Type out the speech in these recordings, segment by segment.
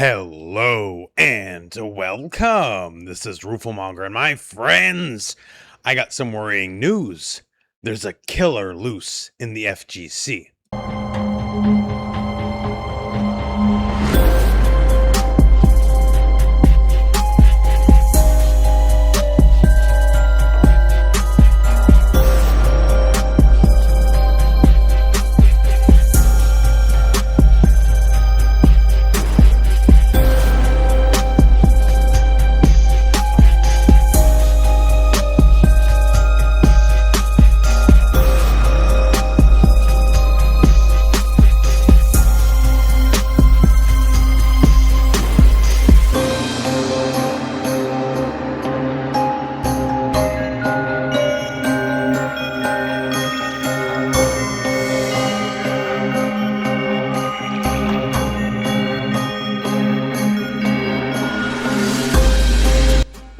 Hello and welcome. This is Rooflemonger, and my friends, I got some worrying news. There's a killer loose in the FGC.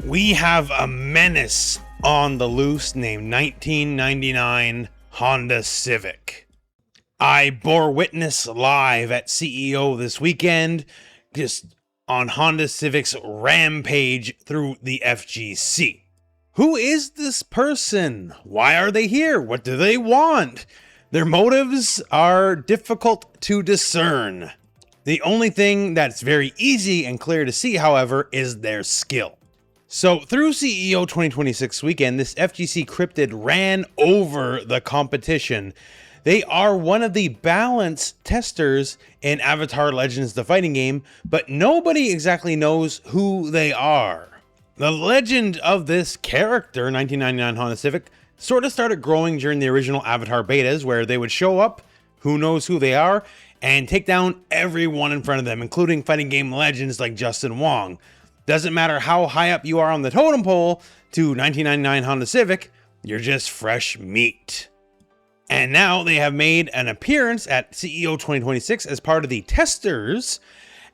We have a menace on the loose named 1999 Honda Civic. I bore witness live at CEO this weekend, just on Honda Civic's rampage through the FGC. Who is this person? Why are they here? What do they want? Their motives are difficult to discern. The only thing that's very easy and clear to see, however, is their skill. So through CEO 2026 weekend, this FGC cryptid ran over the competition. They are one of the balance testers in Avatar Legends, the fighting game, but nobody exactly knows who they are. The legend of this character, 1999 Honda Civic, sort of started growing during the original Avatar betas, where they would show up, who knows who they are, and take down everyone in front of them, including fighting game legends like Justin Wong. Doesn't matter how high up you are on the totem pole to 1999 Honda Civic, you're just fresh meat. And now they have made an appearance at CEO 2026 as part of the testers.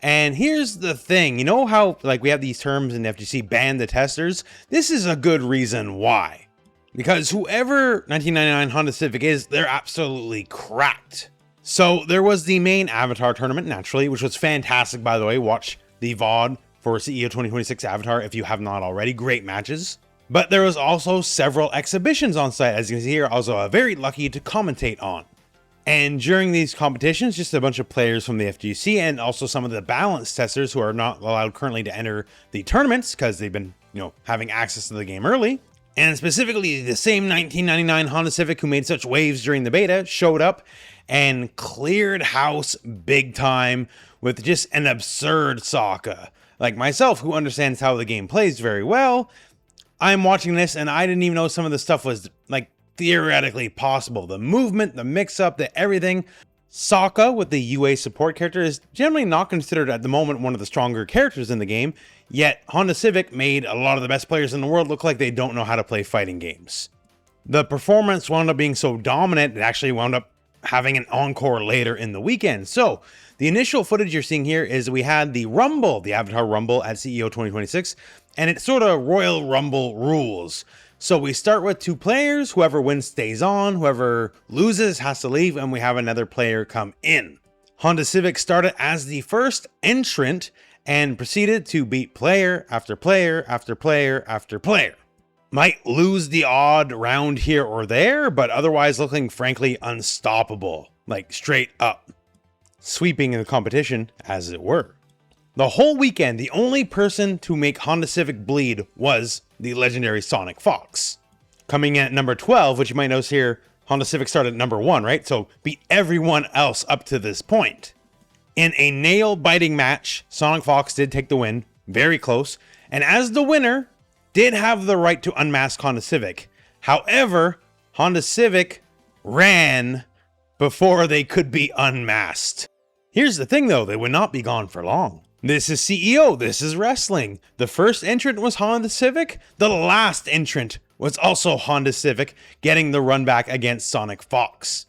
And here's the thing, you know how we have these terms in FGC, ban the testers? This is a good reason why. Because whoever 1999 Honda Civic is, they're absolutely cracked. So there was the main Avatar tournament, naturally, which was fantastic, by the way. Watch the VOD for CEO 2026 Avatar if you have not already. Great matches. But there was also several exhibitions on site, as you can see here. I was very lucky to commentate on. And during these competitions, just a bunch of players from the FGC and also some of the balance testers who are not allowed currently to enter the tournaments because they've been, having access to the game early. And specifically the same 1999 Honda Civic who made such waves during the beta showed up and cleared house big time with just an absurd Sokka. Like myself, who understands how the game plays very well, I'm watching this and I didn't even know some of the stuff was theoretically possible. The movement, the mix-up, the everything. Sokka, with the UA support character, is generally not considered at the moment one of the stronger characters in the game, yet Honda Civic made a lot of the best players in the world look like they don't know how to play fighting games. The performance wound up being so dominant, it actually wound up having an encore later in the weekend. So the initial footage you're seeing here is we had the Rumble, the Avatar Rumble at CEO 2026, and it's sort of Royal Rumble rules. So we start with 2 players, whoever wins stays on, whoever loses has to leave, and we have another player come in. Honda Civic started as the first entrant and proceeded to beat player after player after player after player. Might lose the odd round here or there, but otherwise looking frankly unstoppable, straight up. Sweeping in the competition, as it were. The whole weekend, the only person to make Honda Civic bleed was the legendary Sonic Fox. Coming in at number 12, which you might notice here, Honda Civic started at number 1, right? So beat everyone else up to this point. In a nail-biting match, Sonic Fox did take the win, very close, and as the winner, did have the right to unmask Honda Civic. However, Honda Civic ran before they could be unmasked. Here's the thing though, they would not be gone for long. This is CEO, this is wrestling. The first entrant was Honda Civic. The last entrant was also Honda Civic, getting the run back against Sonic Fox.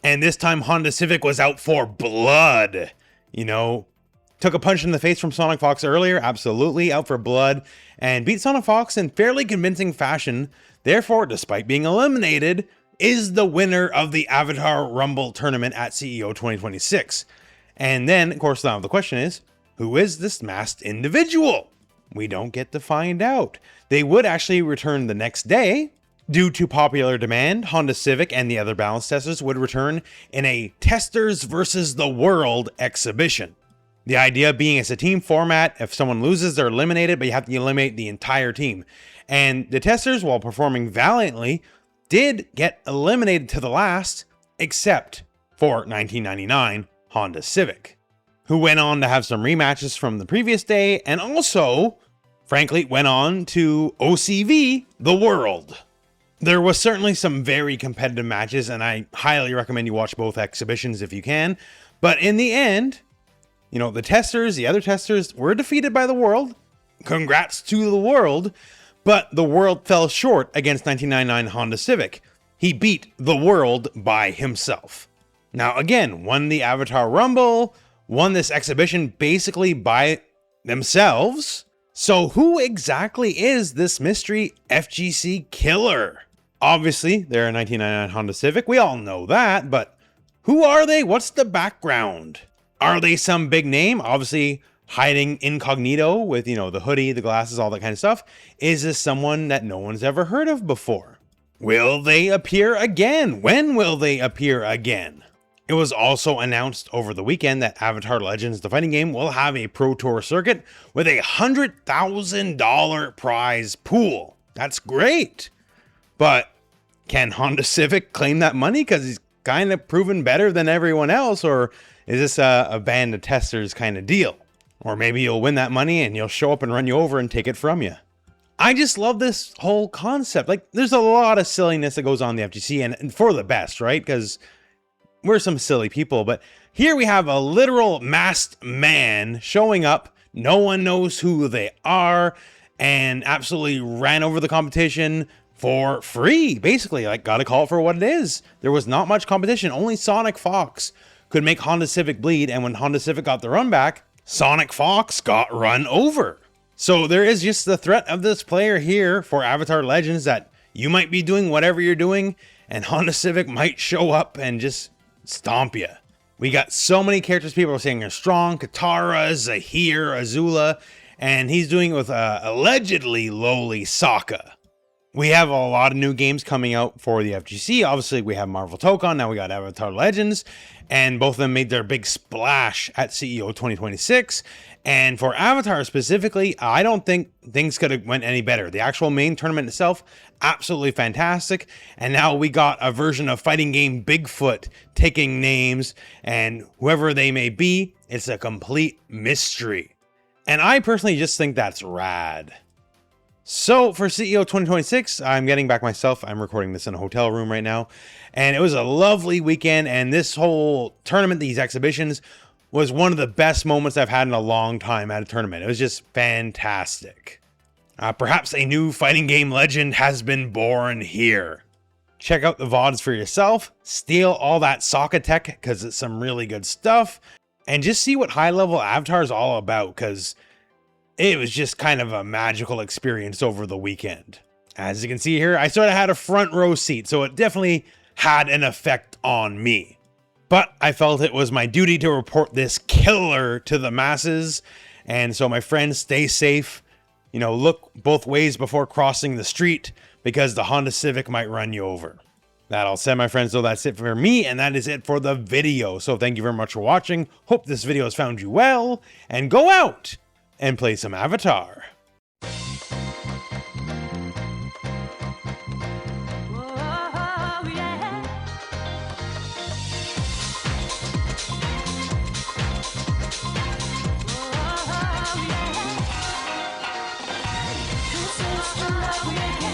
And this time Honda Civic was out for blood. Took a punch in the face from Sonic Fox earlier, absolutely, out for blood, and beat Sonic Fox in fairly convincing fashion. Therefore, despite being eliminated, is the winner of the Avatar Rumble tournament at CEO 2026. And then, of course, now the question is, Who is this masked individual? We don't get to find out. They would actually return the next day. Due to popular demand, Honda Civic and the other balance testers would return in a Testers versus the World exhibition. The idea being it's a team format. If someone loses, they're eliminated, but you have to eliminate the entire team. And the testers, while performing valiantly, did get eliminated to the last, except for 1999 Honda Civic, who went on to have some rematches from the previous day, and also, frankly, went on to OCV the World. There was certainly some very competitive matches, and I highly recommend you watch both exhibitions if you can. But in the end, the other testers were defeated by the World. Congrats to the World, but the World fell short against 1999 Honda Civic. He beat the World by himself. Now again, won the Avatar Rumble, won this exhibition basically by themselves. So who exactly is this mystery FGC killer? Obviously, they're a 1999 Honda Civic. We all know that, but who are they? What's the background? Are they some big name? Obviously, hiding incognito with, the hoodie, the glasses, all that kind of stuff. Is this someone that no one's ever heard of before? Will they appear again? When will they appear again? It was also announced over the weekend that Avatar Legends, the fighting game, will have a Pro Tour circuit with a $100,000 prize pool. That's great. But can Honda Civic claim that money because he's kind of proven better than everyone else? Or is this a band of testers kind of deal? Or maybe you'll win that money and you'll show up and run you over and take it from you. I just love this whole concept. Like, there's a lot of silliness that goes on in the FGC, and for the best, right? Because we're some silly people. But here we have a literal masked man showing up. No one knows who they are, and absolutely ran over the competition for free. Basically, gotta call it for what it is. There was not much competition. Only Sonic Fox could make Honda Civic bleed, and when Honda Civic got the run back, Sonic Fox got run over. So there is just the threat of this player here for Avatar Legends that you might be doing whatever you're doing, and Honda Civic might show up and just stomp you. We got so many characters people are saying are strong. Katara, Zahir, Azula, and he's doing it with allegedly lowly Sokka. We have a lot of new games coming out for the FGC. Obviously, we have Marvel Tokon. Now we got Avatar Legends. And both of them made their big splash at CEO 2026. And for Avatar specifically, I don't think things could have went any better. The actual main tournament itself, absolutely fantastic. And now we got a version of fighting game Bigfoot taking names. And whoever they may be, it's a complete mystery. And I personally just think that's rad. So for CEO 2026, I'm getting back myself. I'm recording this in a hotel room right now. And it was a lovely weekend. And this whole tournament, these exhibitions, was one of the best moments I've had in a long time at a tournament. It was just fantastic. Perhaps a new fighting game legend has been born here. Check out the VODs for yourself. Steal all that Sokka tech because it's some really good stuff. And just see what high-level Avatar is all about, because it was just kind of a magical experience over the weekend. As you can see here, I sort of had a front row seat, so it definitely had an effect on me. But I felt it was my duty to report this killer to the masses. And so my friends, stay safe. Look both ways before crossing the street, because the Honda Civic might run you over. That all said, my friends, so that's it for me, and that is it for the video. So thank you very much for watching. Hope this video has found you well, and go out and play some Avatar. Love